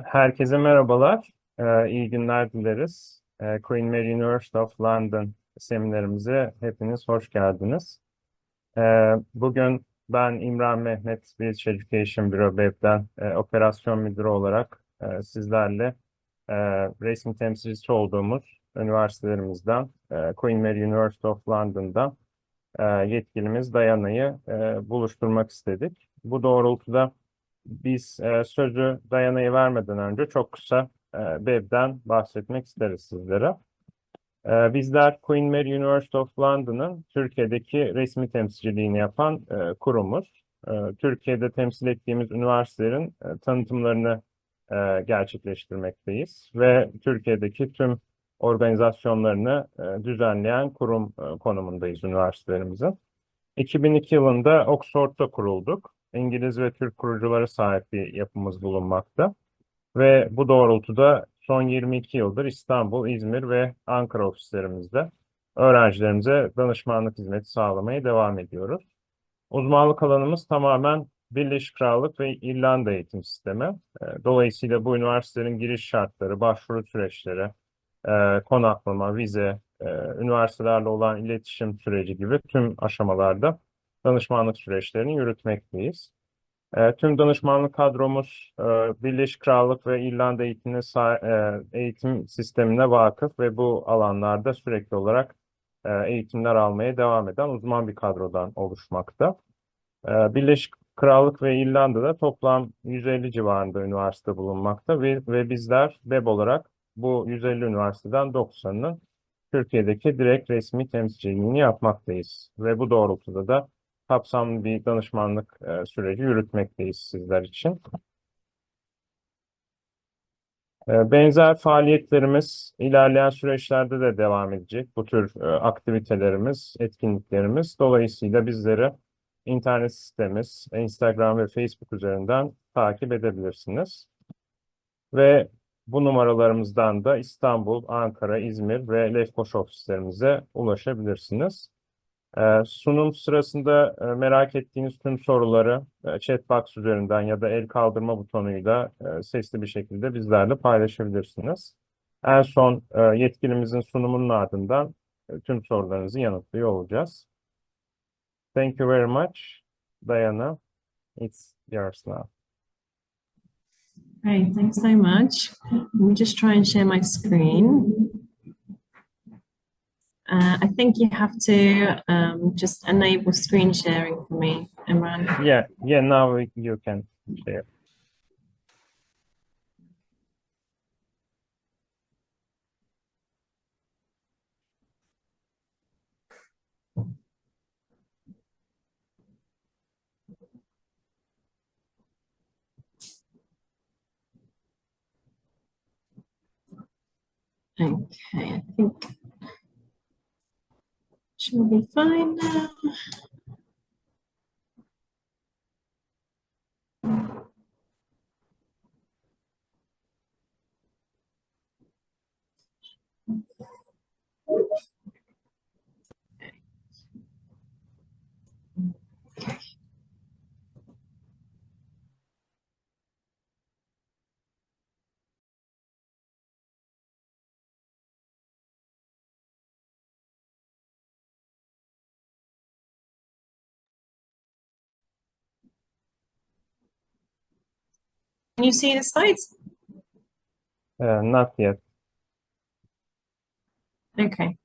Herkese merhabalar, iyi günler dileriz. Queen Mary University of London seminerimize hepiniz hoş geldiniz. Bugün ben İmran Mehmet, British Education Bureau BEB'den operasyon müdürü olarak sizlerle e, resmi temsilcisi olduğumuz üniversitelerimizden Queen Mary University of London'dan yetkilimiz Dayana'yı buluşturmak istedik. Bu doğrultuda biz sözü Dayana'ya vermeden önce çok kısa BEB'den bahsetmek isteriz sizlere. Bizler Queen Mary University of London'ın Türkiye'deki resmi temsilciliğini yapan kurumuz. Türkiye'de temsil ettiğimiz üniversitelerin tanıtımlarını gerçekleştirmekteyiz ve Türkiye'deki tüm organizasyonlarını düzenleyen kurum konumundayız üniversitelerimizin. 2002 yılında Oxford'da kurulduk. İngiliz ve Türk kuruculara sahip bir yapımız bulunmakta. Ve bu doğrultuda son 22 yıldır İstanbul, İzmir ve Ankara ofislerimizde öğrencilerimize danışmanlık hizmeti sağlamaya devam ediyoruz. Uzmanlık alanımız tamamen Birleşik Krallık ve İrlanda eğitim sistemi. Dolayısıyla bu üniversitelerin giriş şartları, başvuru süreçleri, konaklama, vize, üniversitelerle olan iletişim süreci gibi tüm aşamalarda danışmanlık süreçlerini yürütmekteyiz. Tüm danışmanlık kadromuz Birleşik Krallık ve İrlanda eğitim sistemine vakıf ve bu alanlarda sürekli olarak eğitimler almaya devam eden uzman bir kadrodan oluşmakta. Birleşik Krallık ve İrlanda'da toplam 150 civarında üniversite bulunmakta ve bizler BEB olarak bu 150 üniversiteden 90'ının Türkiye'deki direkt resmi temsilciliğini yapmaktayız. Ve bu doğrultuda da kapsamlı bir danışmanlık süreci yürütmekteyiz sizler için. Benzer faaliyetlerimiz ilerleyen süreçlerde de devam edecek. Bu tür aktivitelerimiz, etkinliklerimiz. Dolayısıyla bizleri internet sitemiz, Instagram ve Facebook üzerinden takip edebilirsiniz. Ve bu numaralarımızdan da İstanbul, Ankara, İzmir ve Lefkoşa ofislerimize ulaşabilirsiniz. Sunum sırasında merak ettiğiniz tüm soruları chat box üzerinden ya da el kaldırma butonuyla sesli bir şekilde bizlerle paylaşabilirsiniz. En son yetkilimizin sunumunun ardından tüm sorularınızı yanıtlıyor olacağız. Thank you very much, Diana. It's yours now. Great, thanks so much. Let me just try and share my screen. I think you have to just enable screen sharing for me, Imran. Yeah, now you can share. Okay, I think she'll be fine now. Can you see the slides? Not yet. Okay,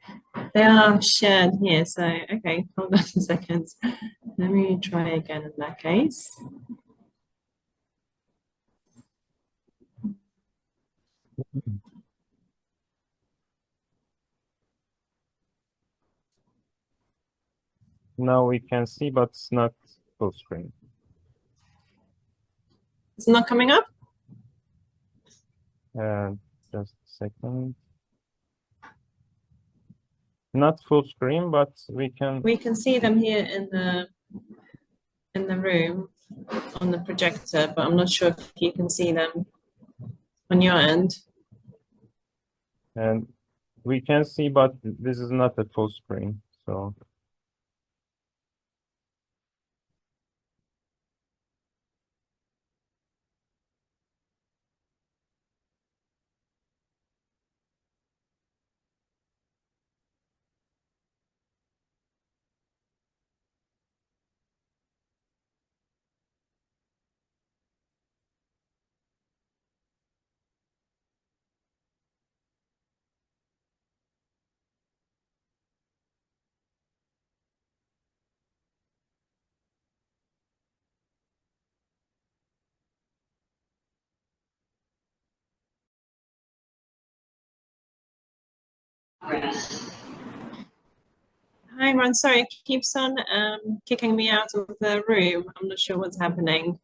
they are shared here, so okay, hold on a second. Let me try again in that case. Now we can see, but it's not full screen. It's not coming up? Just a second. Not full screen, but we can see them here in the room on the projector, but I'm not sure if you can see them on your end. and we can see, but this is not a full screen. So Hi, Ron. Sorry, it keeps on kicking me out of the room. I'm not sure what's happening.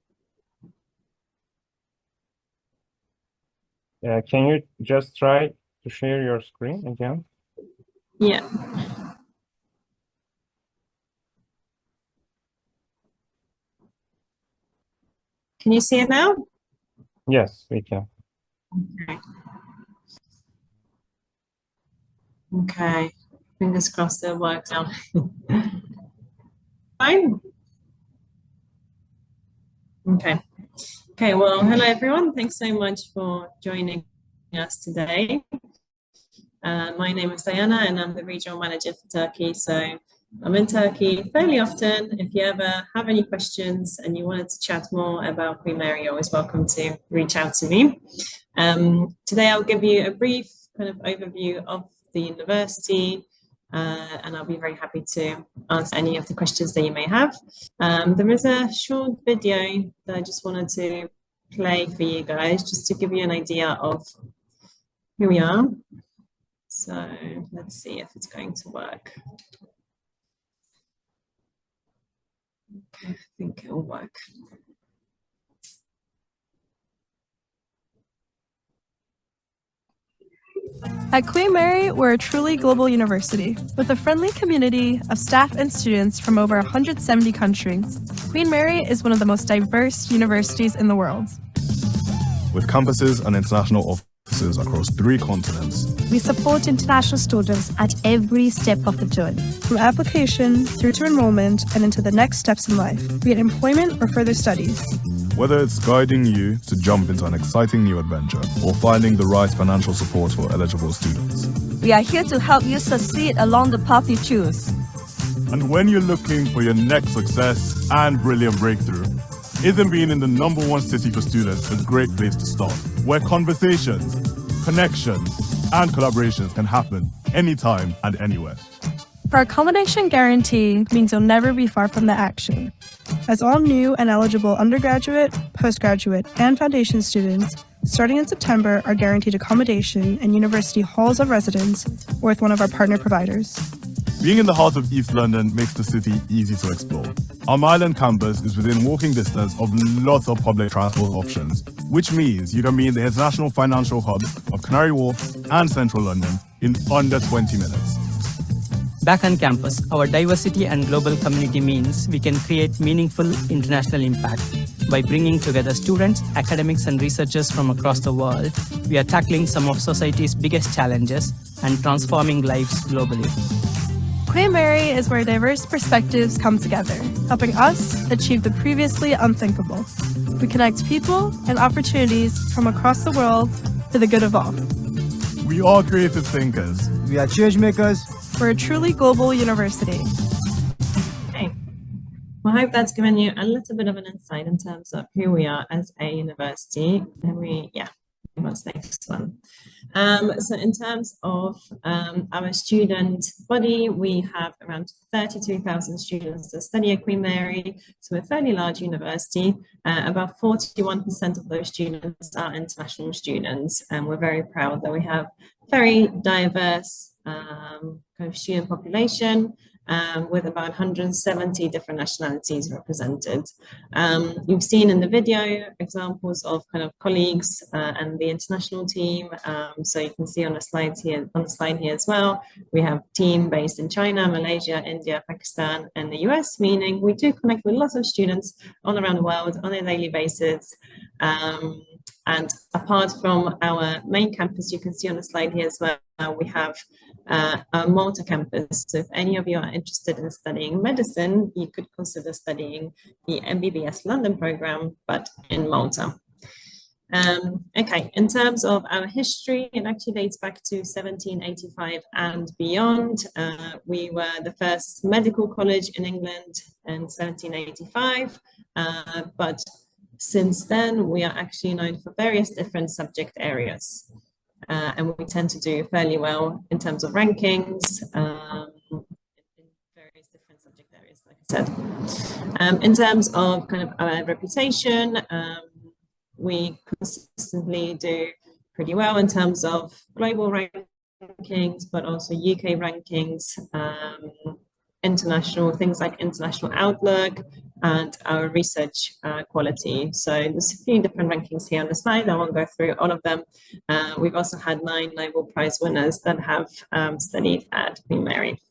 Can you just try to share your screen again? Yeah. Can you see it now? Yes, we can. Okay. Okay. Fingers crossed it works out. Fine. Okay. Okay, well, hello everyone. Thanks so much for joining us today. My name is Diana and I'm the regional manager for Turkey. So I'm in Turkey fairly often. If you ever have any questions and you wanted to chat more about Queen Mary, you're always welcome to reach out to me. Today I'll give you a brief kind of overview of the university, and I'll be very happy to answer any of the questions that you may have. There is a short video that I just wanted to play for you guys, just to give you an idea of who we are. So let's see if it's going to work. Okay, I think it'll work. At Queen Mary, we're a truly global university. With a friendly community of staff and students from over 170 countries, Queen Mary is one of the most diverse universities in the world. With campuses and international offices across 3 continents. We support international students at every step of the journey. From application through to enrollment and into the next steps in life, be it employment or further studies. Whether it's guiding you to jump into an exciting new adventure or finding the right financial support for eligible students. We are here to help you succeed along the path you choose. And when you're looking for your next success and brilliant breakthrough, isn't being in the #1 city for students a great place to start, where conversations, connections, and collaborations can happen anytime and anywhere. Our accommodation guarantee means you'll never be far from the action, as all new and eligible undergraduate, postgraduate, and foundation students starting in September are guaranteed accommodation in university halls of residence or with one of our partner providers. Being in the heart of East London makes the city easy to explore. Our Mile End campus is within walking distance of lots of public transport options, which means you can be in the international financial hub of Canary Wharf and Central London in under 20 minutes. Back on campus, our diversity and global community means we can create meaningful international impact. By bringing together students, academics, and researchers from across the world, we are tackling some of society's biggest challenges and transforming lives globally. Queen Mary is where diverse perspectives come together, helping us achieve the previously unthinkable. We connect people and opportunities from across the world for the good of all. We are creative thinkers. We are change makers. We're a truly global university. Okay. Well, I hope that's given you a little bit of an insight in terms of who we are as a university. And what's next one? So in terms of our student body, we have around 32,000 students that study at Queen Mary, so we're a fairly large university. About 41% of those students are international students, and we're very proud that we have very diverse kind of student population, with about 170 different nationalities represented. You've seen in the video examples of kind of colleagues and the international team. So you can see on the slide here as well, we have team based in China, Malaysia, India, Pakistan, and the US, meaning we do connect with lots of students all around the world on a daily basis. And apart from our main campus, you can see on the slide here as well, we have a Malta campus. So if any of you are interested in studying medicine, you could consider studying the MBBS London program, but in Malta. Okay, in terms of our history, it actually dates back to 1785 and beyond. We were the first medical college in England in 1785, but since then, we are actually known for various different subject areas. And we tend to do fairly well in terms of rankings in various different subject areas, like I said. In terms of kind of our reputation, we consistently do pretty well in terms of global rankings rankings, but also UK rankings, international things like International Outlook, and our research quality. So there's a few different rankings here on the slide. I won't go through all of them. We've also had 9 Nobel Prize winners that have studied at Queen Mary.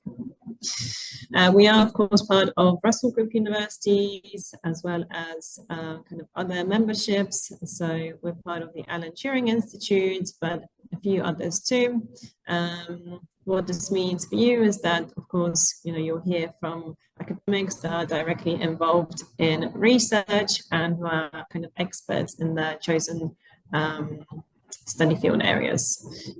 We are, of course, part of Russell Group universities, as well as kind of other memberships. So we're part of the Alan Turing Institute, but a few others too. What this means for you is that, of course, you'll hear from academics that are directly involved in research and who are kind of experts in their chosen study field areas.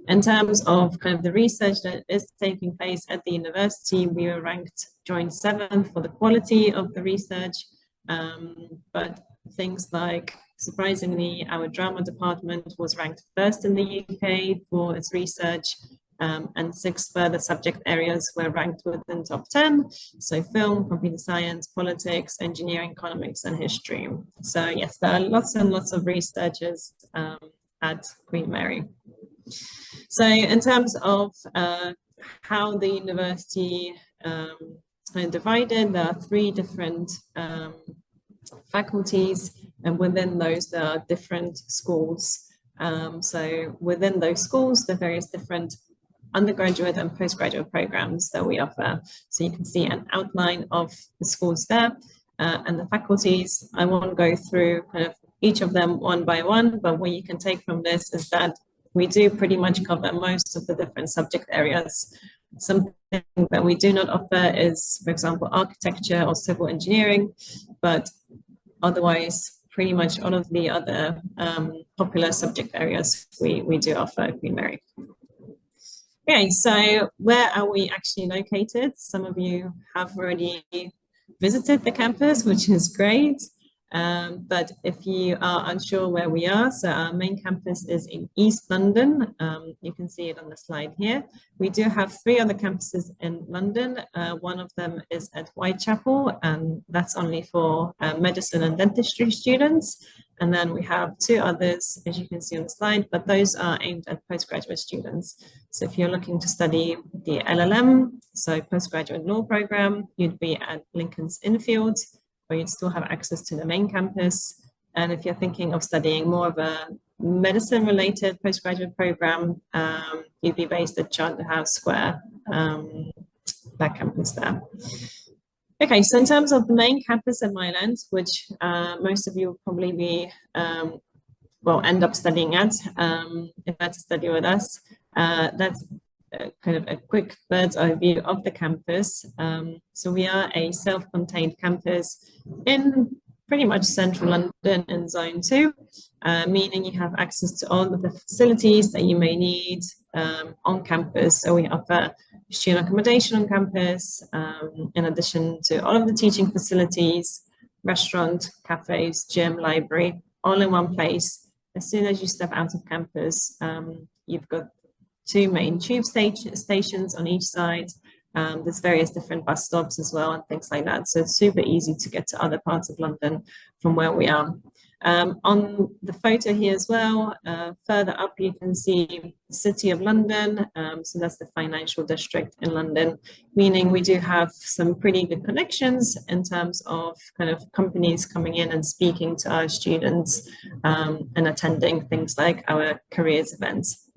In terms of kind of the research that is taking place at the university, we were ranked joint 7th for the quality of the research, but things like, surprisingly, our drama department was ranked 1st in the UK for its research, and 6 further subject areas were ranked within top 10. So film, computer science, politics, engineering, economics, and history. So yes, there are lots and lots of researchers at Queen Mary. So in terms of how the university is kind of divided, there are 3 different faculties, and within those there are different schools. So within those schools, there are various different undergraduate and postgraduate programs that we offer. So you can see an outline of the schools there and the faculties. I won't go through kind of each of them one by one, but what you can take from this is that we do pretty much cover most of the different subject areas. Something that we do not offer is, for example, architecture or civil engineering, but otherwise, pretty much all of the other popular subject areas we do offer at Queen Mary. Okay, so where are we actually located? Some of you have already visited the campus, which is great. But if you are unsure where we are, so our main campus is in East London. You can see it on the slide here. We do have 3 other campuses in London. One of them is at Whitechapel, and that's only for medicine and dentistry students. And then we have 2 others, as you can see on the slide, but those are aimed at postgraduate students. So if you're looking to study the LLM, so postgraduate law program, you'd be at Lincoln's Inn Fields, where you'd still have access to the main campus. And if you're thinking of studying more of a medicine-related postgraduate program, you'd be based at Charterhouse Square, that campus there. Okay, so in terms of the main campus at Mile End, which most of you will probably be, end up studying at, if that's to study with us, that's kind of a quick bird's eye view of the campus. So we are a self-contained campus in pretty much central London in Zone 2, meaning you have access to all of the facilities that you may need on campus. So we offer student accommodation on campus, in addition to all of the teaching facilities, restaurant, cafes, gym, library, all in one place. As soon as you step out of campus, you've got 2 main tube stations on each side. There's various different bus stops as well and things like that. So it's super easy to get to other parts of London from where we are. On the photo here as well, further up you can see the City of London. So that's the financial district in London, meaning we do have some pretty good connections in terms of kind of companies coming in and speaking to our students and attending things like our careers events.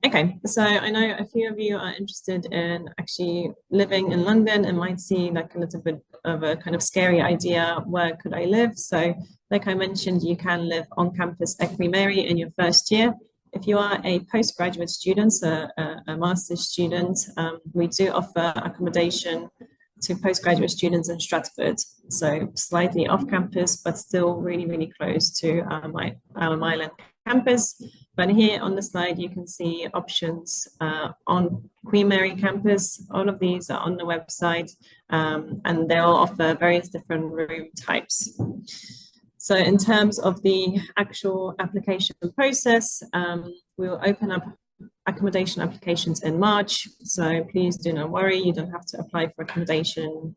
Okay, so I know a few of you are interested in actually living in London and might see like a little bit of a kind of scary idea, where could I live? So like I mentioned, you can live on campus at Queen Mary in your first year. If you are a postgraduate student, so a master's student, we do offer accommodation to postgraduate students in Stratford. So slightly off campus, but still really, really close to our Mile End campus. But here on the slide, you can see options on Queen Mary campus. All of these are on the website, and they all offer various different room types. So in terms of the actual application process, we will open up accommodation applications in March. So please do not worry, you don't have to apply for accommodation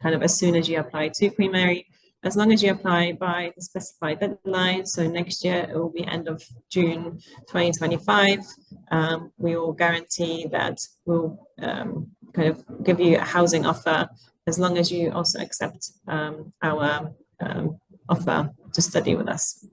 kind of as soon as you apply to Queen Mary. as long as you apply by the specified deadline, so next year it will be end of June 2025, we will guarantee that we'll kind of give you a housing offer as long as you also accept our offer to study with us.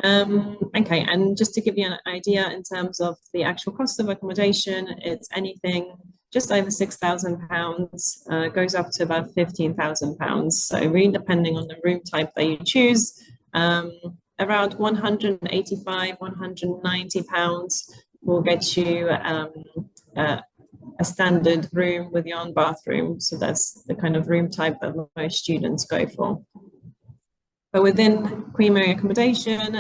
Okay, and just to give you an idea in terms of the actual cost of accommodation, it's anything just over £6,000, goes up to about £15,000. So really depending on the room type that you choose, around £185, £190 will get you a standard room with your own bathroom. So that's the kind of room type that most students go for. But within Queen Mary accommodation,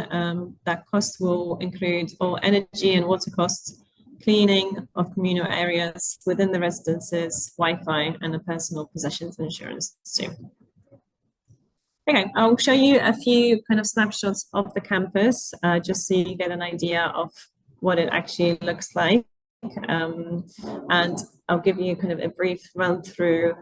that cost will include all energy and water costs, cleaning of communal areas within the residences, Wi-Fi, and the personal possessions insurance too. Okay, I'll show you a few kind of snapshots of the campus, just so you get an idea of what it actually looks like. And I'll give you kind of a brief run through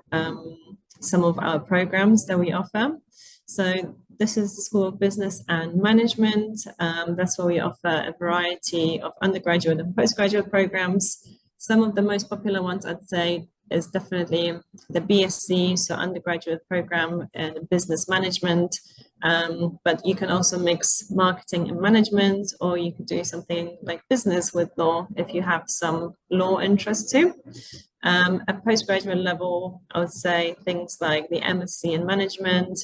some of our programs that we offer. So this is the School of Business and Management. That's where we offer a variety of undergraduate and postgraduate programs. Some of the most popular ones, I'd say, is definitely the BSc, so undergraduate program in business management. But you can also mix marketing and management, or you could do something like business with law if you have some law interest too. At postgraduate level, I would say things like the MSc in management,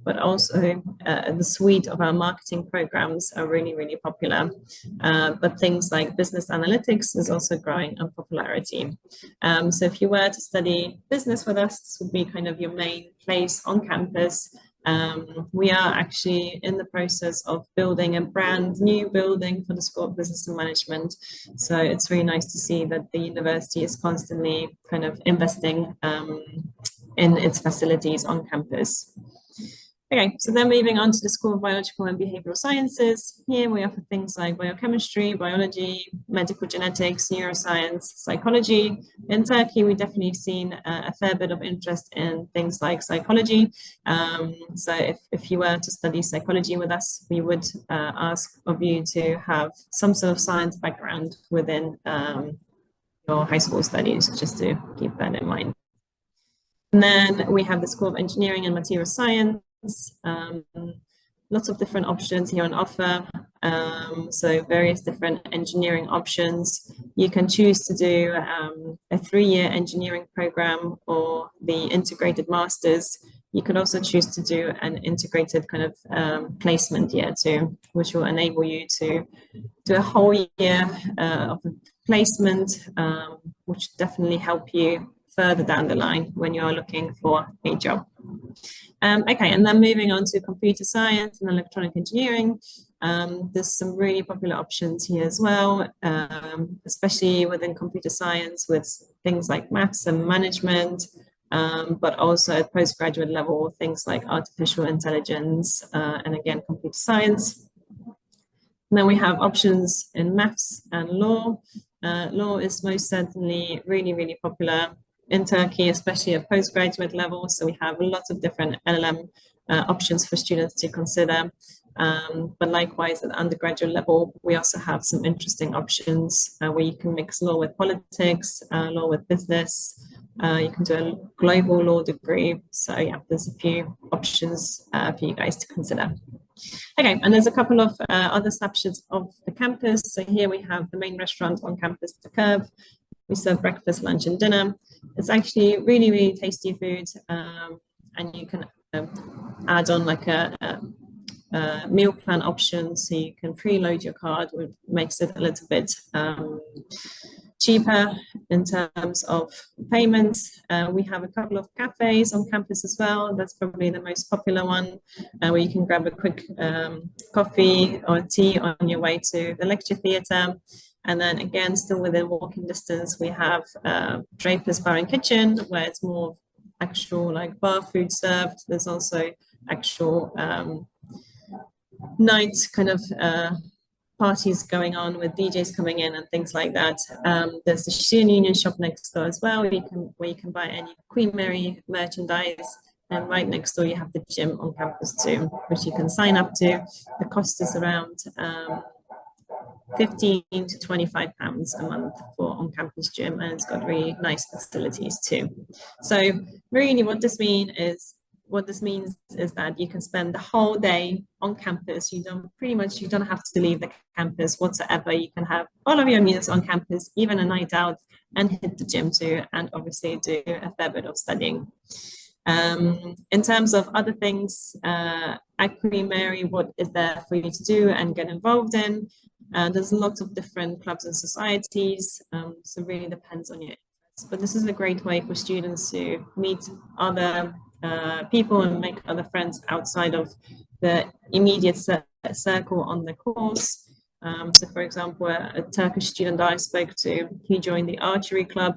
but also the suite of our marketing programs are really, really popular. But things like business analytics is also growing in popularity. So if you were to study business with us, this would be kind of your main place on campus. We are actually in the process of building a brand new building for the School of Business and Management. So it's really nice to see that the university is constantly kind of investing in its facilities on campus. Okay, so then moving on to the School of Biological and Behavioral Sciences. Here we offer things like biochemistry, biology, medical genetics, neuroscience, psychology. In Turkey, we've definitely seen a fair bit of interest in things like psychology. So if you were to study psychology with us, we would ask of you to have some sort of science background within your high school studies, just to keep that in mind. And then we have the School of Engineering and Material Science. Lots of different options here on offer. So various different engineering options. You can choose to do a 3-year engineering program or the integrated masters. You could also choose to do an integrated kind of placement year too, which will enable you to do a whole year of placement, which definitely help you further down the line when you're looking for a job. Okay, and then moving on to computer science and electronic engineering. There's some really popular options here as well, especially within computer science with things like maths and management, but also at postgraduate level, things like artificial intelligence and again, computer science. And then we have options in maths and law. Law is most certainly really, really popular in Turkey, especially at postgraduate level. So we have lots of different LLM options for students to consider. But likewise at undergraduate level, we also have some interesting options where you can mix law with politics, law with business. You can do a global law degree. So yeah, there's a few options for you guys to consider. Okay, and there's a couple of other snapshots of the campus. So here we have the main restaurant on campus, The Curve. We serve breakfast, lunch, and dinner. It's actually really, really tasty food, and you can add on like a meal plan option, so you can preload your card, which makes it a little bit cheaper in terms of payments. We have a couple of cafes on campus as well. That's probably the most popular one, where you can grab a quick coffee or tea on your way to the lecture theatre. And then again, still within walking distance, we have Draper's Bar and Kitchen, where it's more actual like bar food served. There's also actual night kind of parties going on with DJs coming in and things like that. There's the Sheer Union shop next door as well, where you can buy any Queen Mary merchandise. and right next door you have the gym on campus too, which you can sign up to. The cost is around 15 to 25 pounds a month for on-campus gym, and it's got really nice facilities too. So really what this means is that you can spend the whole day on campus. You don't have to leave the campus whatsoever. You can have all of your meals on campus, even a night out, and hit the gym too, and obviously do a fair bit of studying. In terms of other things, at Queen Mary, what is there for you to do and get involved in? There's lots of different clubs and societies, so it really depends on your interests. But this is a great way for students to meet other people and make other friends outside of the immediate circle on the course. So for example, a Turkish student that I spoke to, he joined the archery club,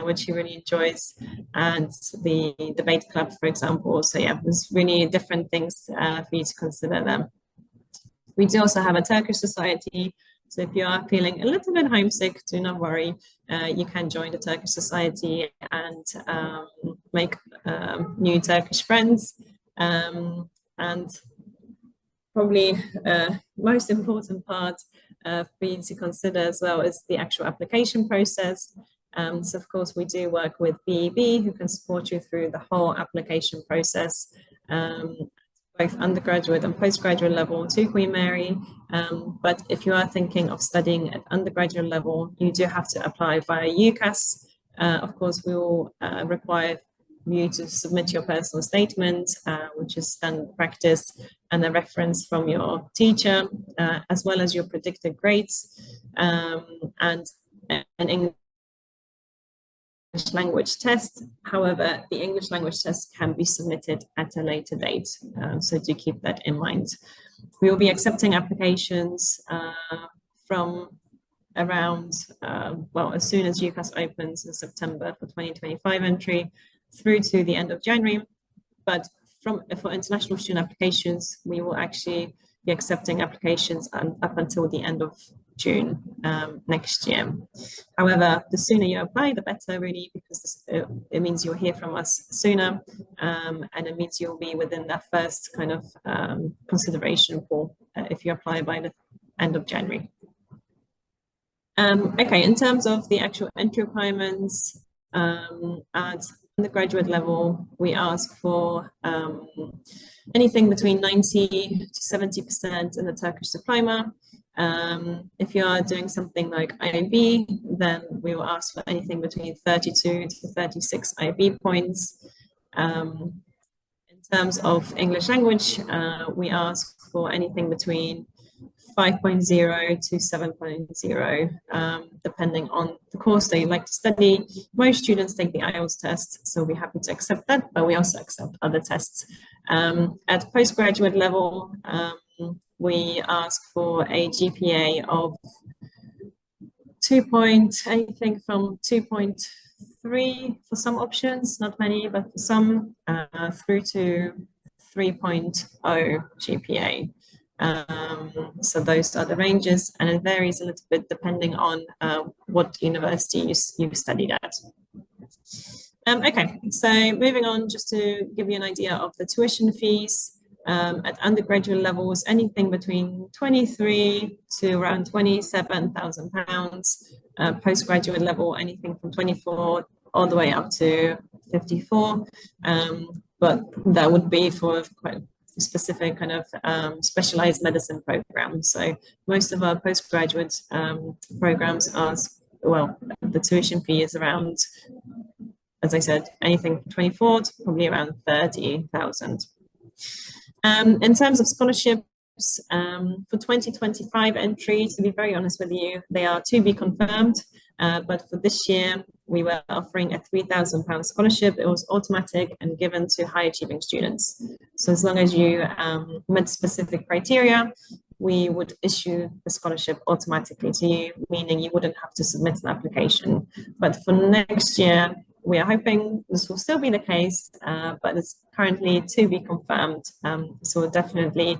which he really enjoys, and the debate club, for example. So yeah, there's really different things for you to consider them. We do also have a Turkish society. So if you are feeling a little bit homesick, do not worry. You can join the Turkish society and make new Turkish friends. And probably most important part for you to consider as well is the actual application process. So of course we do work with BEB, who can support you through the whole application process, both undergraduate and postgraduate level to Queen Mary. But if you are thinking of studying at undergraduate level, you do have to apply via UCAS. Of course, we will require you to submit your personal statement, which is standard practice, and a reference from your teacher, as well as your predicted grades, and an English language test. However, the English language test can be submitted at a later date, so do keep that in mind. We will be accepting applications from around, well, as soon as UCAS opens in September for 2025 entry through to the end of January. But for international student applications, we will actually be accepting applications up until the end of June next year. However, the sooner you apply, the better, really, because it means you'll hear from us sooner, and it means you'll be within that first kind of consideration pool if you apply by the end of January. Okay, in terms of the actual entry requirements, at undergraduate level, we ask for anything between 90 to 70% in the Turkish diploma. If you are doing something like IB, then we will ask for anything between 32 to 36 IB points. In terms of English language, we ask for anything between 5.0 to 7.0, depending on the course that you like to study. Most students take the IELTS test, so we're happy to accept that, but we also accept other tests. At postgraduate level, we ask for a GPA of anything from 2.3 for some options, not many, but for some, through to 3.0 GPA. So those are the ranges, and it varies a little bit depending on what university you've studied at. Okay, so moving on, just to give you an idea of the tuition fees. At undergraduate levels, anything between 23 to around £27,000. Postgraduate level, anything from 24 all the way up to 54. But that would be for quite specific kind of specialized medicine programs. So most of our postgraduate programs are, well, the tuition fee is around, as I said, anything from 24 to probably around 30,000. In terms of scholarships, for 2025 entry, to be very honest with you, they are to be confirmed. But for this year, we were offering a £3,000 scholarship. It was automatic and given to high achieving students. So as long as you met specific criteria, we would issue the scholarship automatically to you, meaning you wouldn't have to submit an application. But for next year, we are hoping this will still be the case, but it's currently to be confirmed. So we'll definitely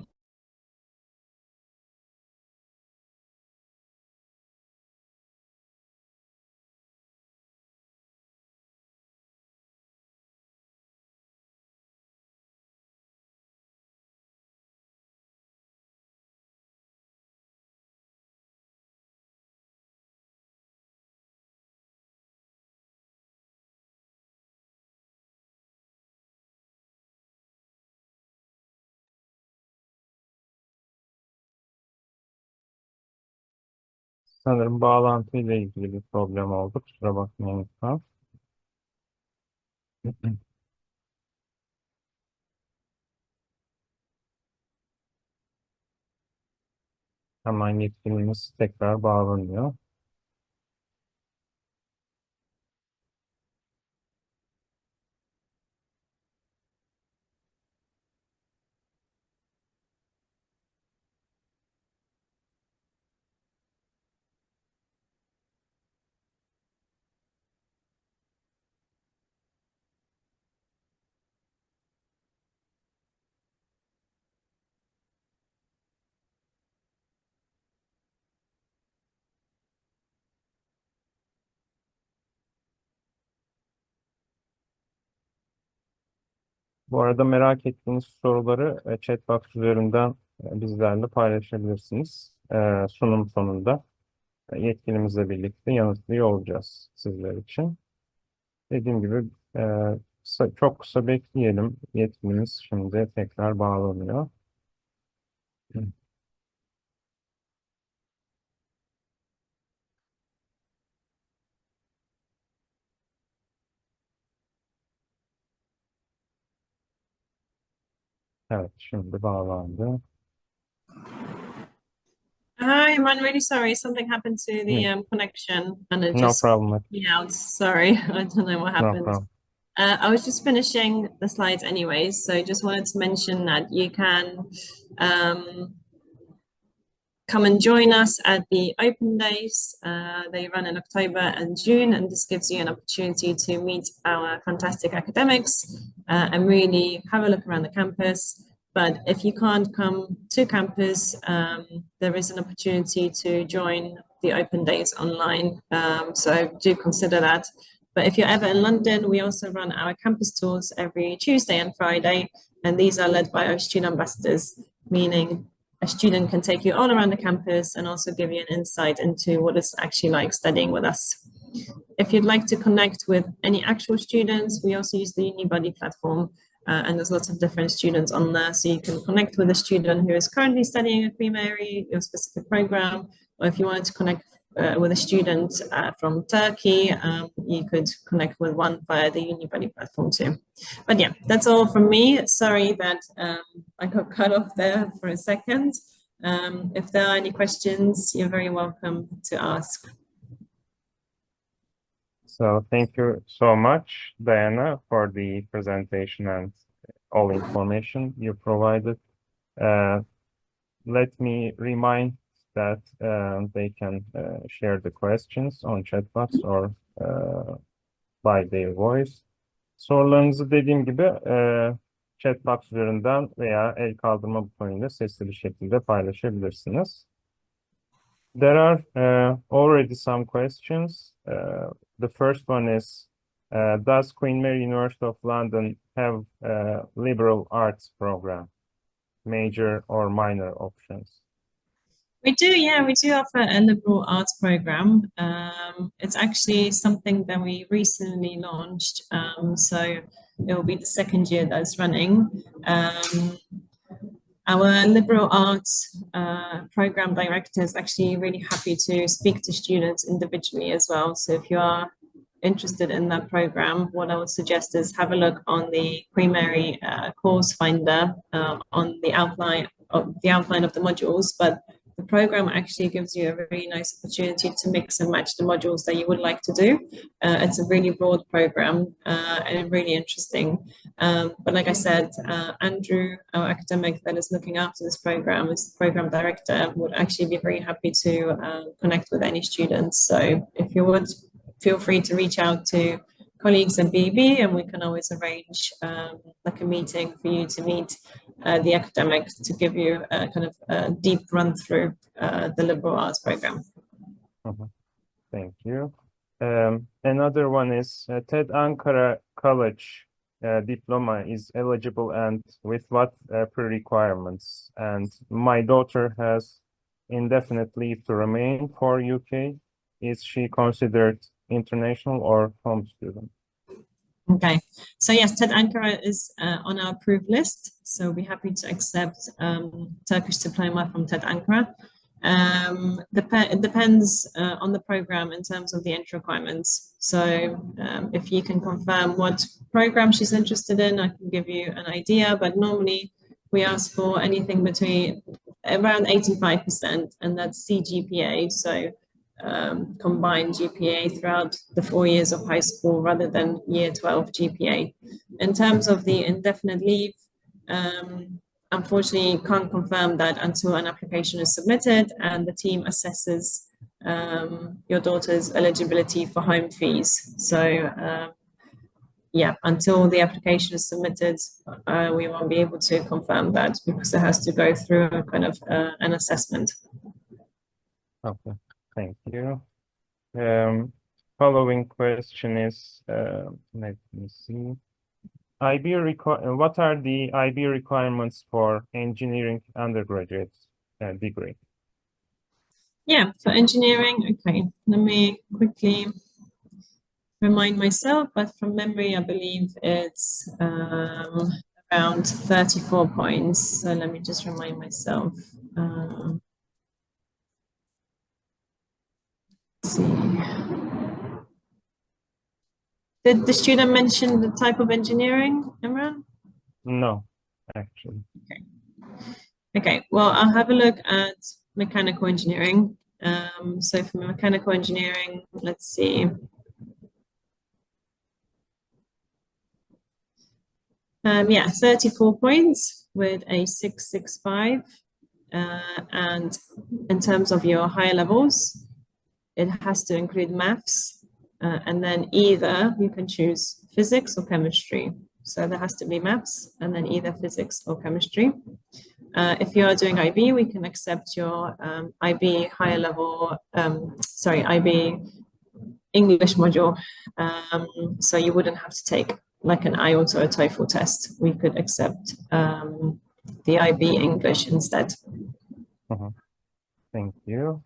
Sanırım bağlantıyla ilgili bir problem oldu. Kusura bakmayın lütfen. Hemen yetkilimiz tekrar bağlanıyor. Bu arada merak ettiğiniz soruları chat box üzerinden bizlerle paylaşabilirsiniz. Sunum sonunda yetkilimizle birlikte yanıtlıyor olacağız sizler için. Dediğim gibi çok kısa bekleyelim. Yetkilimiz şimdi tekrar bağlanıyor. Evet, şimdi bağlandı. Hi, I'm really sorry. Something happened to the connection and it No just problem. me out. Sorry, I don't know what No happened. problem. I was just finishing the slides anyways, so just wanted to mention that you can come and join us at the open days. They run in October and June, and this gives you an opportunity to meet our fantastic academics and really have a look around the campus. But if you can't come to campus, there is an opportunity to join the open days online. So do consider that. But if you're ever in London, we also run our campus tours every Tuesday and Friday, and these are led by our student ambassadors, meaning a student can take you all around the campus and also give you an insight into what it's actually like studying with us. If you'd like to connect with any actual students, we also use the UniBuddy platform, and there's lots of different students on there. So you can connect with a student who is currently studying at Semineri, your specific program, or if you wanted to connect with a student from Turkey, you could connect with one via the UniBuddy platform too. But yeah, that's all from me. Sorry that I got cut off there for a second. If there are any questions, you're very welcome to ask. So thank you so much, Diana, for the presentation and all information you provided. Let me remind that they can share the questions on chat box or by their voice. Sorularınızı dediğim gibi chat box üzerinden veya el kaldırma butonuyla sesli bir şekilde paylaşabilirsiniz. There are already some questions. The first one is, does Queen Mary University of London have a liberal arts program, major or minor options? We do, yeah, we do offer a liberal arts program. It's actually something that we recently launched, so it will be the second year that it's running. Our liberal arts program director is actually really happy to speak to students individually as well. So if you are interested in that program, what I would suggest is have a look on the Queen Mary course finder on the outline of the modules. But the program actually gives you a very nice opportunity to mix and match the modules that you would like to do. It's a really broad program and really interesting. But like I said, Andrew, our academic that is looking after this program, is the program director, would actually be very happy to connect with any students. So if you would, feel free to reach out to colleagues at BB, and we can always arrange like a meeting for you to meet the academic to give you a kind of a deep run through the liberal arts program. Thank you. Another one is TED Ankara College diploma is eligible and with what pre-requirements? And my daughter has indefinite leave to remain for UK. Is she considered international or home student? Okay, so yes, TED Ankara is on our approved list, so we'll be happy to accept Turkish diploma from TED Ankara. It depends on the program in terms of the entry requirements. So if you can confirm what program she's interested in, I can give you an idea, but normally we ask for anything between around 85%, and that's CGPA, so combined GPA throughout the 4 years of high school rather than year 12 GPA. In terms of the indefinite leave, unfortunately, can't confirm that until an application is submitted and the team assesses your daughter's eligibility for home fees. So yeah, until the application is submitted, we won't be able to confirm that because it has to go through a kind of an assessment. Okay, thank you. Following question is, let me see. What are the IB requirements for engineering undergraduate degree? Yeah, for engineering, okay, let me quickly remind myself, but from memory, I believe it's around 34 points. So let me just remind myself. Let's see. Did the student mention the type of engineering, Imran? No, actually. Okay, well, I'll have a look at mechanical engineering. So for mechanical engineering, let's see. Yeah, 34 points with a 665. And in terms of your higher levels, it has to include maths. And then either you can choose physics or chemistry. So there has to be maths and then either physics or chemistry. If you are doing IB, we can accept your IB higher level, IB English module. So you wouldn't have to take like an IELTS or a TOEFL test. We could accept the IB English instead. Thank you.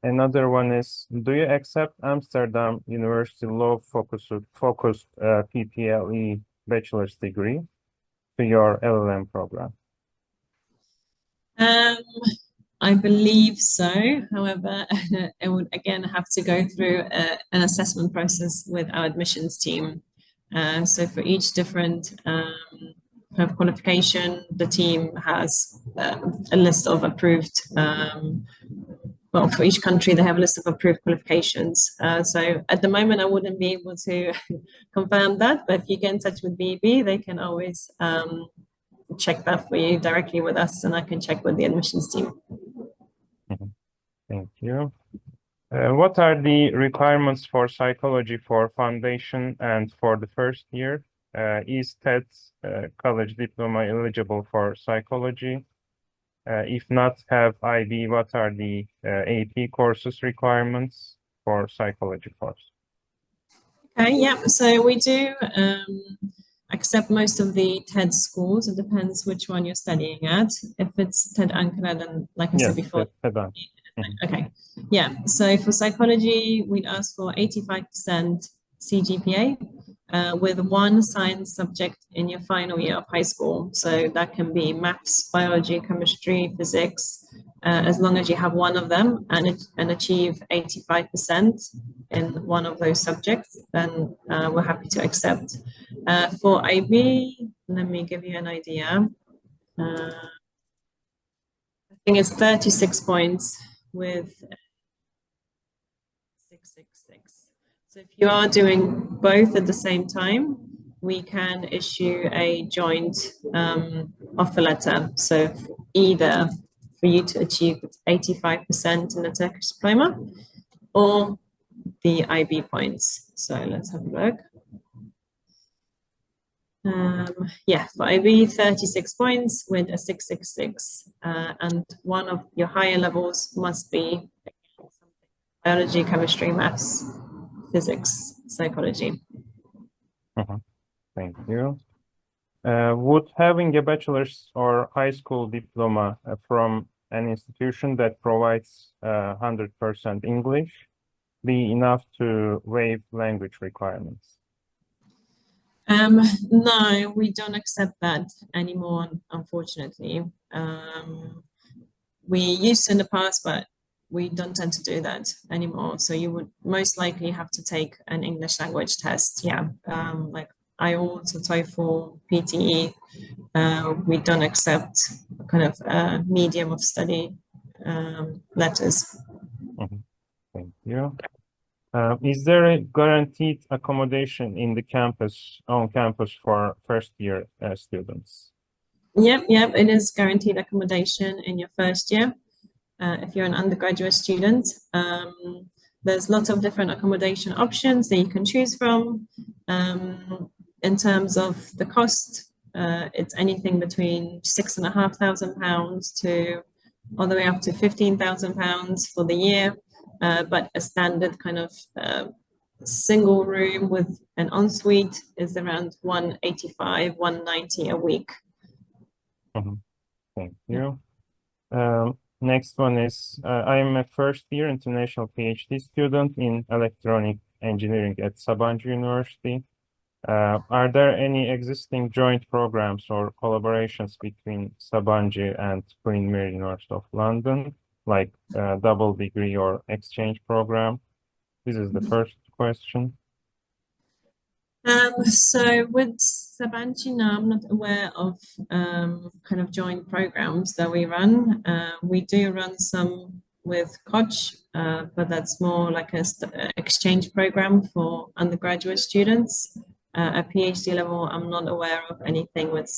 Another one is, do you accept Amsterdam University Law focused PPLE bachelor's degree to your LLM program? I believe so. However, it would again have to go through an assessment process with our admissions team. So for each different kind of qualification, the team has a list of approved, well, for each country, they have a list of approved qualifications. So at the moment, I wouldn't be able to confirm that, but if you get in touch with BB, they can always check that for you directly with us, and I can check with the admissions team. Thank you. What are the requirements for psychology for foundation and for the first year? Is TED college diploma eligible for psychology? If not, have IB, what are the AP courses requirements for psychology course? Okay, yeah, so we do accept most of the TED schools. It depends which one you're studying at. If it's TED Ankara, then like I said before. TED Ankara. Okay, yeah, so for psychology, we'd ask for 85% CGPA with one science subject in your final year of high school. So that can be maths, biology, chemistry, physics, as long as you have one of them and achieve 85% in one of those subjects, then we're happy to accept. For IB, let me give you an idea. I think it's 36 points with 666. So if you are doing both at the same time, we can issue a joint offer letter. So either for you to achieve 85% in the Turkish diploma or the IB points. So let's have a look. Yeah, for IB, 36 points with a 666. And one of your higher levels must be biology, chemistry, maths, physics, psychology. Thank you. Would having a bachelor's or high school diploma from an institution that provides 100% English be enough to waive language requirements? No, we don't accept that anymore, unfortunately. we used to in the past, but we don't tend to do that anymore. So you would most likely have to take an English language test. Yeah, like IELTS or TOEFL, PTE. We don't accept kind of medium of study letters. Mhm. Thank you. Is there a guaranteed accommodation in the on campus for first year students? Yep, it is guaranteed accommodation in your first year. If you're an undergraduate student, there's lots of different accommodation options that you can choose from. In terms of the cost, it's anything between £6,500 to all the way up to £15,000 for the year. But a standard kind of single room with an ensuite is around £185, £190 a week. Thank you. Next one is, I am a first year international PhD student in electronic engineering at Sabancı University. Are there any existing joint programs or collaborations between Sabancı and Queen Mary University of London, like double degree or exchange program? This is the first question. So with Sabancı, no, I'm not aware of kind of joint programs that we run. We do run some with Koç, but that's more like an exchange program for undergraduate students. At PhD level, I'm not aware of anything with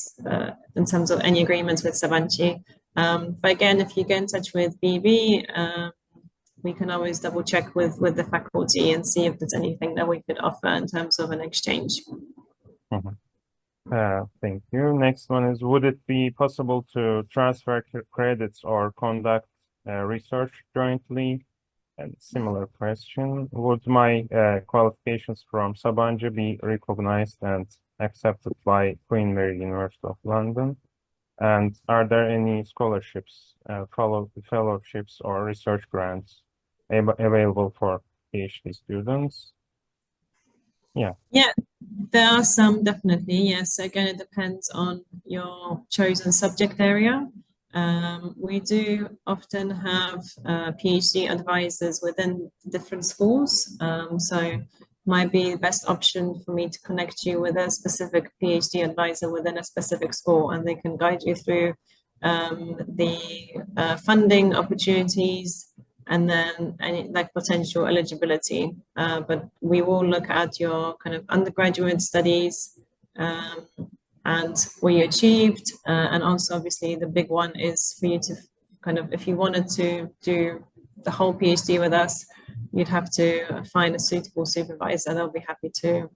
in terms of any agreements with Sabancı. But again, if you get in touch with BB, we can always double check with the faculty and see if there's anything that we could offer in terms of an exchange. Thank you. Next one is, would it be possible to transfer credits or conduct research jointly? And similar question, would my qualifications from Sabancı be recognized and accepted by Queen Mary University of London? And are there any scholarships, fellowships or research grants available for PhD students? Yeah, there are some, definitely. Yes, again, it depends on your chosen subject area. We do often have PhD advisors within different schools, so might be the best option for me to connect you with a specific PhD advisor within a specific school, and they can guide you through the funding opportunities and then any like potential eligibility. But we will look at your kind of undergraduate studies and what you achieved, and also obviously the big one is for you to kind of, if you wanted to do the whole PhD with us, you'd have to find a suitable supervisor that'll be happy to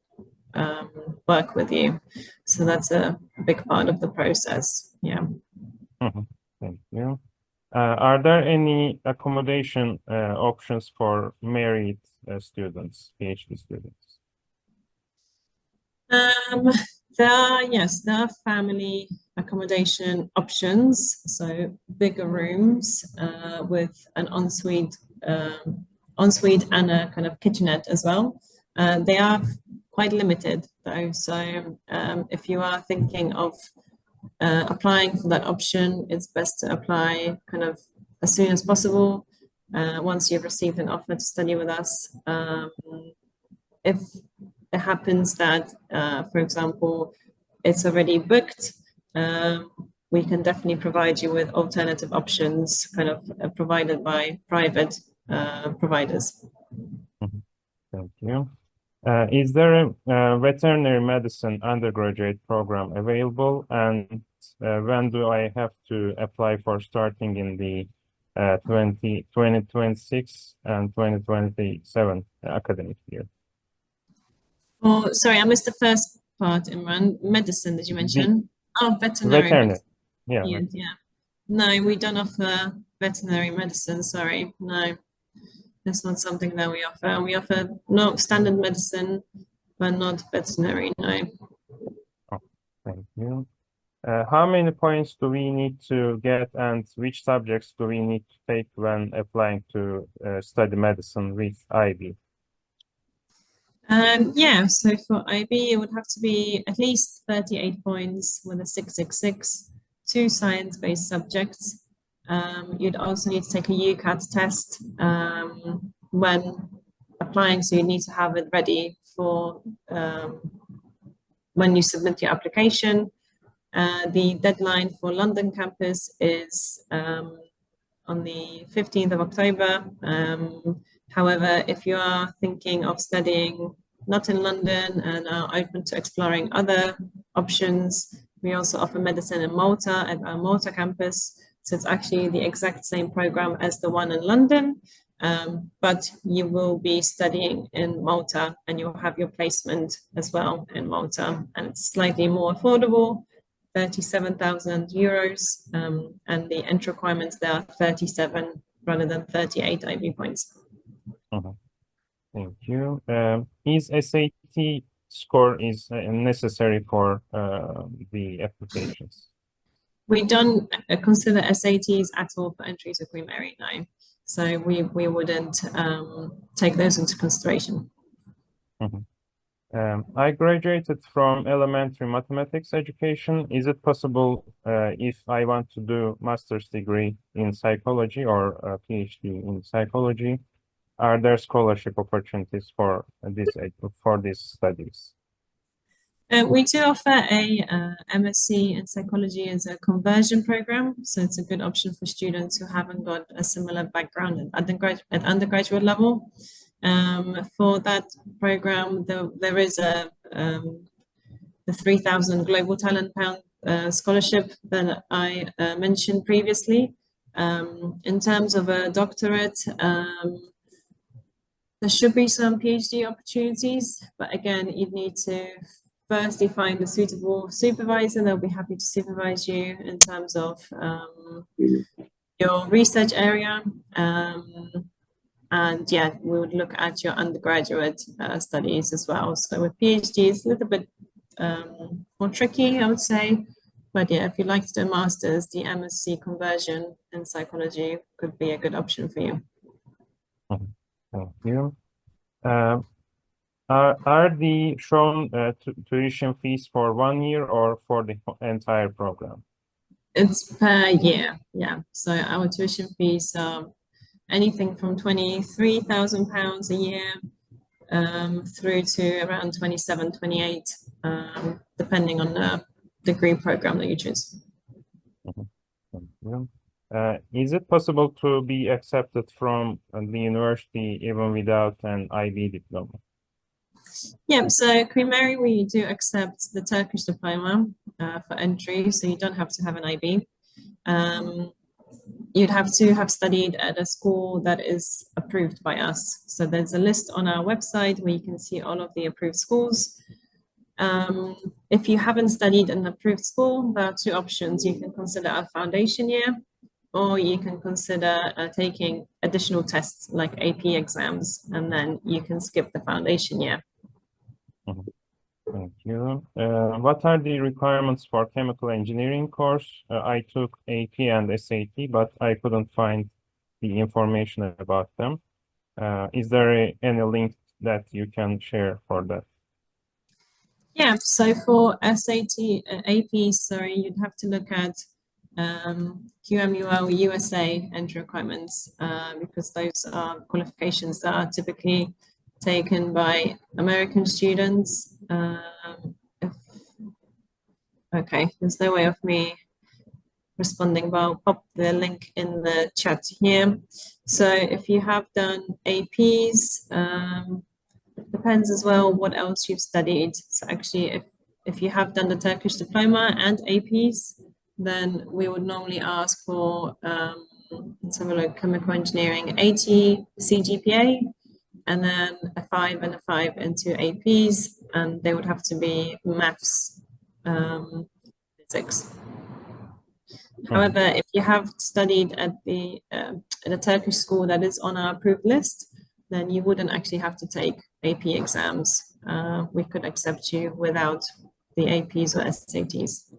work with you. So that's a big part of the process. Yeah. Thank you. Are there any accommodation options for married students, PhD students? There are family accommodation options, so bigger rooms with an ensuite and a kind of kitchenette as well. They are quite limited though, so if you are thinking of applying for that option, it's best to apply kind of as soon as possible once you've received an offer to study with us. If it happens that, for example, it's already booked, we can definitely provide you with alternative options kind of provided by private providers. Thank you. Is there a veterinary medicine undergraduate program available, and when do I have to apply for starting in the 2026 and 2027 academic year? Oh, sorry, I missed the first part, Imran. Medicine, did you mention? Veterinary. Veterinary. Yeah. No, we don't offer veterinary medicine, sorry. No, that's not something that we offer. We offer no standard medicine, but not veterinary, no. Oh, thank you. How many points do we need to get, and which subjects do we need to take when applying to study medicine with IB? So for IB, it would have to be at least 38 points with a 666, 2 science-based subjects, You'd also need to take a UCAT test when applying, so you need to have it ready for when you submit your application. The deadline for London campus is on the 15th of October. However, if you are thinking of studying not in London and are open to exploring other options, we also offer medicine in Malta at our Malta campus. So it's actually the exact same program as the one in London, but you will be studying in Malta and you'll have your placement as well in Malta. And it's slightly more affordable, 37,000 euros, and the entry requirements there are 37 rather than 38 IB points. Thank you. Is SAT score necessary for the applications? We don't consider SATs at all for entry to Queen Mary now, so we wouldn't take those into consideration. I graduated from elementary mathematics education. Is it possible if I want to do master's degree in psychology or a PhD in psychology? Are there scholarship opportunities for these studies? We do offer a MSc in psychology as a conversion program, so it's a good option for students who haven't got a similar background at undergraduate level. For that program, there is the 3,000 Global Talent Pound scholarship that I mentioned previously. In terms of a doctorate, there should be some PhD opportunities, but again, you'd need to firstly find a suitable supervisor. They'll be happy to supervise you in terms of your research area. And yeah, we would look at your undergraduate studies as well. So with PhD, it's a little bit more tricky, I would say. But yeah, if you'd like to do a master's, the MSc conversion in psychology could be a good option for you. Thank you. Are the shown tuition fees for 1 year or for the entire program? It's per year, yeah. So our tuition fees are anything from £23,000 a year through to around 27, 28, depending on the degree program that you choose. Thank you. Is it possible to be accepted from the university even without an IB diploma? Yeah, so Queen Mary, we do accept the Turkish diploma for entry, so you don't have to have an IB. You'd have to have studied at a school that is approved by us. So there's a list on our website where you can see all of the approved schools. If you haven't studied in an approved school, there are two options. You can consider a foundation year, or you can consider taking additional tests like AP exams, and then you can skip the foundation year. Thank you. What are the requirements for chemical engineering course? I took AP and SAT, but I couldn't find the information about them. Is there any link that you can share for that? Yeah, so for SAT, AP, sorry, you'd have to look at QMUL USA entry requirements because those are qualifications that are typically taken by American students. Okay, there's no way of me responding, but I'll pop the link in the chat here. So if you have done APs, depends as well what else you've studied. So actually, if you have done the Turkish diploma and APs, then we would normally ask for let's have a look, chemical engineering 80 CGPA, and then a 5 and a 5 into APs, and they would have to be maths, physics. However, if you have studied at a Turkish school that is on our approved list, then you wouldn't actually have to take AP exams. We could accept you without the APs or SATs.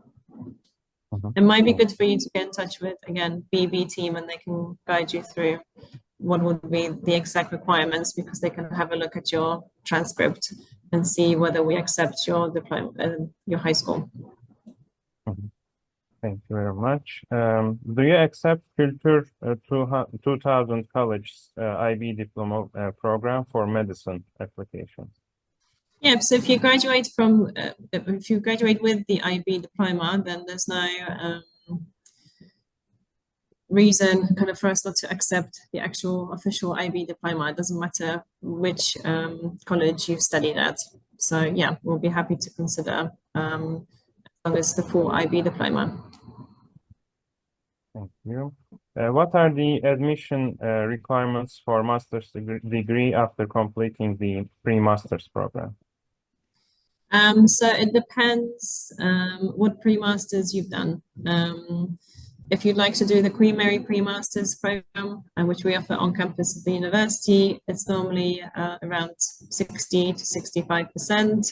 It might be good for you to get in touch with, again, BB team, and they can guide you through what would be the exact requirements, because they can have a look at your transcript and see whether we accept your diploma, your high school. Thank you very much. Do you accept Kültür 2000 College's IB diploma program for medicine applications? Yeah, so if you graduate with the IB diploma, then there's no reason kind of for us not to accept the actual official IB diploma. It doesn't matter which college you've studied at. So yeah, we'll be happy to consider as long as the full IB diploma. Thank you. What are the admission requirements for master's degree after completing the pre-master's program? So it depends what pre-masters you've done. If you'd like to do the Queen Mary pre-masters program, which we offer on campus of the university, it's normally around 60 to 65%.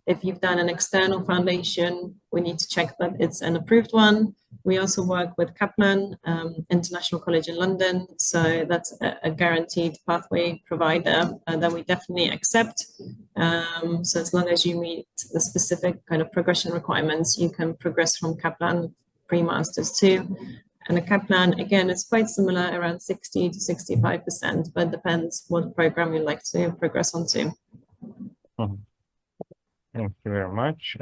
If you've done an external foundation, we need to check that it's an approved one. We also work with Kaplan, International College in London, so that's a guaranteed pathway provider that we definitely accept. So as long as you meet the specific kind of progression requirements, you can progress from Kaplan pre-masters too. And a Kaplan, again, is quite similar, around 60 to 65%, but depends what program you'd like to progress onto. Mm-hmm. Thank you very much.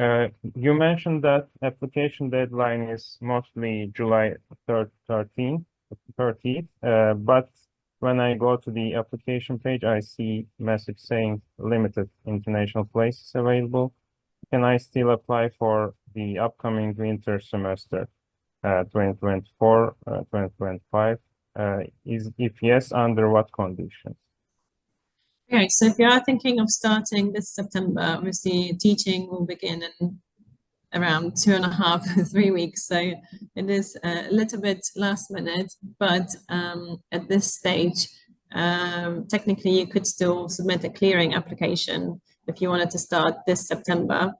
You mentioned that application deadline is mostly July 30th, but when I go to the application page, I see message saying limited international places available. Can I still apply for the upcoming winter semester, 2024, 2025? If yes, under what conditions? Okay, so if you are thinking of starting this September, obviously teaching will begin in around 2.5 3 weeks. So it is a little bit last minute, but at this stage, technically you could still submit a clearing application if you wanted to start this September.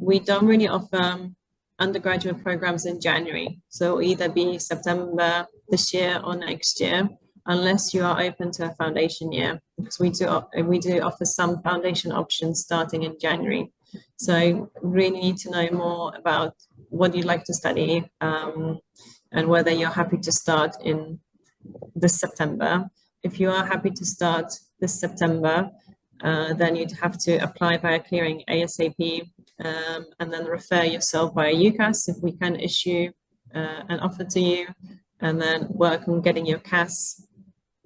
We don't really offer undergraduate programs in January. So it'll either be September this year or next year, unless you are open to a foundation year, because we do offer some foundation options starting in January. So really need to know more about what you'd like to study and whether you're happy to start in this September. If you are happy to start this September, then you'd have to apply via clearing ASAP and then refer yourself via UCAS if we can issue an offer to you, and then work on getting your CAS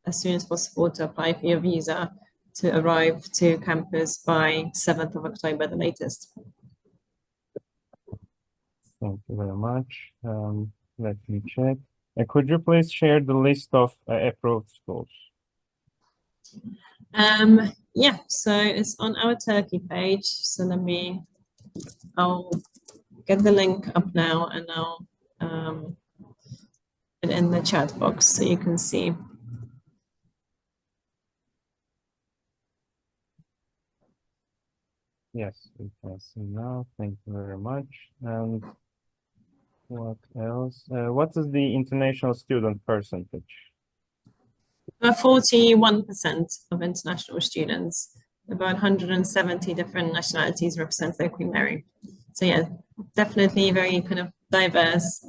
as soon as possible to apply for your visa to arrive to campus by 7th of October, the latest. Thank you very much. Let me check. Could you please share the list of approved schools? Yeah, so it's on our Turkey page. So I'll get the link up now and I'll put it in the chat box so you can see. Yes, we can see now. Thank you very much. And what else? What is the international student percentage? 41% of international students, about 170 different nationalities represent at Queen Mary. So yeah, definitely very kind of diverse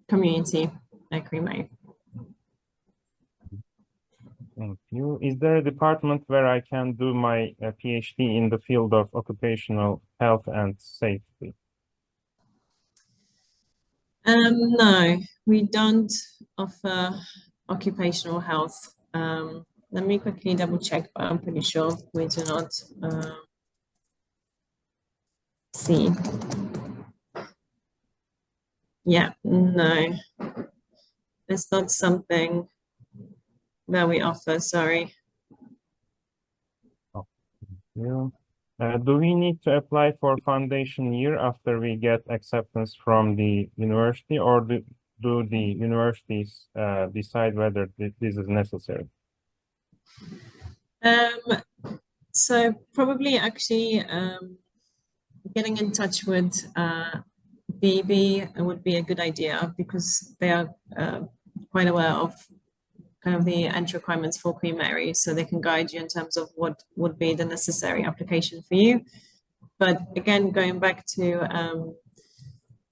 community at Queen Mary. Thank you. Is there a department where I can do my PhD in the field of occupational health and safety? No, we don't offer occupational health. Let me quickly double check, but I'm pretty sure we do not see. Yeah, no, it's not something that we offer, sorry. Oh, yeah. Do we need to apply for foundation year after we get acceptance from the university, or do the universities decide whether this is necessary? So probably actually getting in touch with BB would be a good idea, because they are quite aware of kind of the entry requirements for Queen Mary, so they can guide you in terms of what would be the necessary application for you. But again, going back to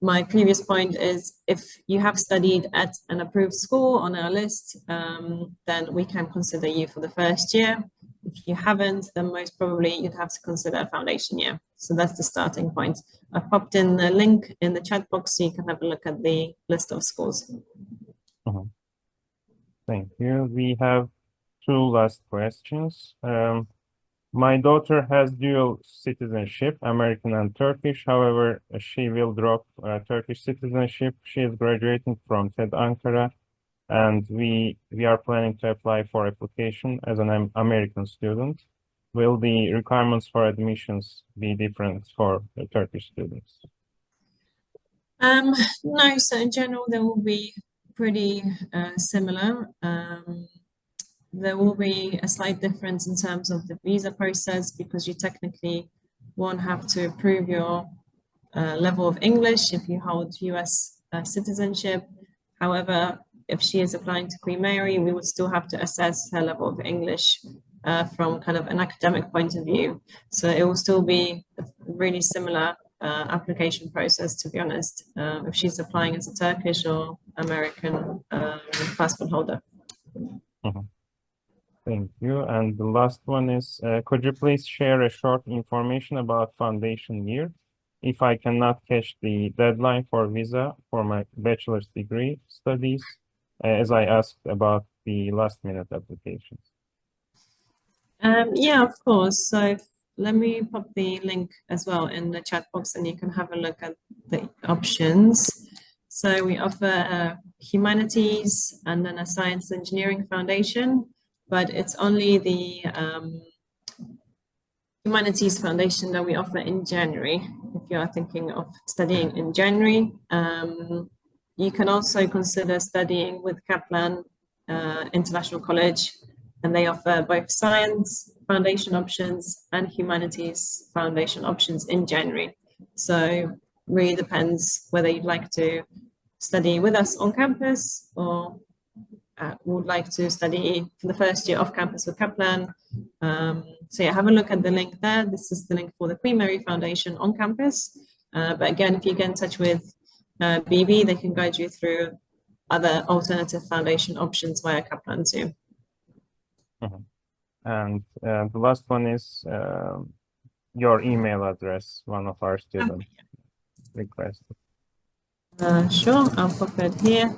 my previous point is if you have studied at an approved school on our list, then we can consider you for the first year. If you haven't, then most probably you'd have to consider a foundation year. So that's the starting point. I've popped in the link in the chat box so you can have a look at the list of schools. Thank you. We have two last questions. My daughter has dual citizenship, American and Turkish. However, she will drop Turkish citizenship. She is graduating from TED Ankara, and we are planning to apply for application as an American student. Will the requirements for admissions be different for the Turkish students? No, so in general, they will be pretty similar. There will be a slight difference in terms of the visa process because you technically won't have to prove your level of English if you hold US citizenship. However, if she is applying to Queen Mary, we would still have to assess her level of English from kind of an academic point of view. So it will still be a really similar application process, to be honest, if she's applying as a Turkish or American passport holder. Thank you. And the last one is, could you please share a short information about foundation year? If I cannot catch the deadline for visa for my bachelor's degree studies, as I asked about the last minute applications. Yeah, of course. So let me pop the link as well in the chat box and you can have a look at the options. So we offer a humanities and then a science engineering foundation, but it's only the humanities foundation that we offer in January. If you are thinking of studying in January, you can also consider studying with Kaplan International College, and they offer both science foundation options and humanities foundation options in January. So really depends whether you'd like to study with us on campus or would like to study for the first year off campus with Kaplan. So yeah, have a look at the link there. This is the link for the Queen Mary Foundation on campus. But again, if you get in touch with BB, they can guide you through other alternative foundation options via Kaplan too. And the last one is your email address, one of our students requested. Sure, I'll pop it here.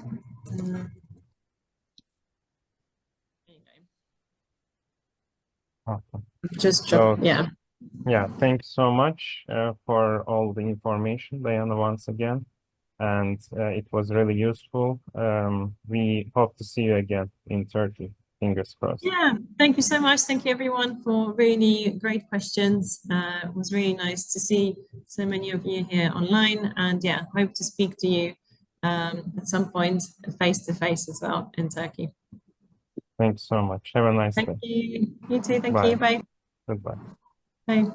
Awesome. Just So, yeah. Yeah, thanks so much for all the information, Diana, once again. And it was really useful. We hope to see you again in Turkey. Fingers crossed. Yeah, thank you so much. Thank you everyone for really great questions. It was really nice to see so many of you here online, and yeah, hope to speak to you at some point face to face as well in Turkey. Thanks so much. Have a nice day. Thank you. You too. Thank Bye. you. Bye. Goodbye. Bye.